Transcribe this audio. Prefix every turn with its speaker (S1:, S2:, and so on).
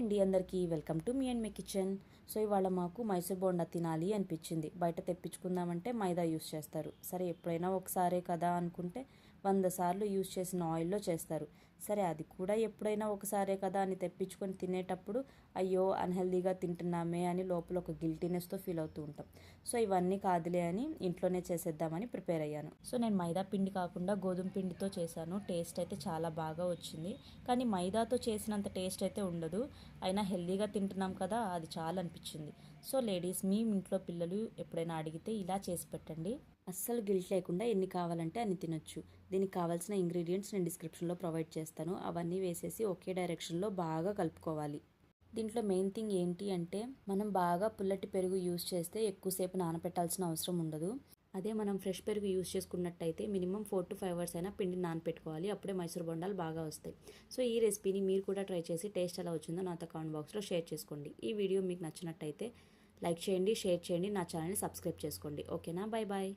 S1: అండి అందరికీ welcome to me and my kitchen. So ఇవాళ మాకు మైసూర్ బోండా తినాలి అనిపించింది. బయట తెప్పించుకుందామంటే మైదా యూస్ చేస్తారు. సరే ఎప్పుడైనా ఒకసారే కదా అనుకుంటే 100 సార్లు యూస్ చేసిన ఆయిల్లో చేస్తారు. సరే అది కూడా ఎప్పుడైనా ఒకసారే కదా అని తెప్పించుకొని తినేటప్పుడు అయ్యో అన్హెల్దీగా తింటున్నామే అని లోపల ఒక గిల్టీనెస్తో ఫీల్ అవుతూ ఉంటాం. సో ఇవన్నీ కాదులే అని ఇంట్లోనే చేసేద్దామని ప్రిపేర్ అయ్యాను. సో నేను మైదా పిండి కాకుండా గోధుమ పిండితో చేశాను. టేస్ట్ అయితే చాలా బాగా వచ్చింది. కానీ మైదాతో చేసినంత టేస్ట్ అయితే ఉండదు. అయినా హెల్దీగా తింటున్నాం కదా, అది చాలా అనిపించింది. సో లేడీస్, మీ ఇంట్లో పిల్లలు ఎప్పుడైనా అడిగితే ఇలా చేసి పెట్టండి. అస్సలు గిల్ట్ లేకుండా ఎన్ని కావాలంటే అన్ని తినొచ్చు. దీనికి కావాల్సిన ఇంగ్రీడియంట్స్ నేను డిస్క్రిప్షన్లో ప్రొవైడ్ చేస్తాను. అవన్నీ వేసేసి ఒకే డైరెక్షన్లో బాగా కలుపుకోవాలి. దీంట్లో మెయిన్ థింగ్ ఏంటి అంటే మనం బాగా పుల్లటి పెరుగు యూస్ చేస్తే ఎక్కువసేపు నానపెట్టాల్సిన అవసరం ఉండదు. అదే మనం ఫ్రెష్ పెరుగు యూస్ చేసుకున్నట్టయితే మినిమం 4 to 5 hours అయినా పిండి నానపెట్టుకోవాలి. అప్పుడే మైసూర్ బొండాలు బాగా వస్తాయి. సో ఈ రెసిపీని మీరు కూడా ట్రై చేసి టేస్ట్ ఎలా వచ్చిందో నాతో కామెంట్ బాక్స్లో షేర్ చేసుకోండి. ఈ వీడియో మీకు నచ్చినట్టయితే లైక్ చేయండి, షేర్ చేయండి, నా ఛానల్ని సబ్స్క్రైబ్ చేసుకోండి. ఓకేనా? Bye bye.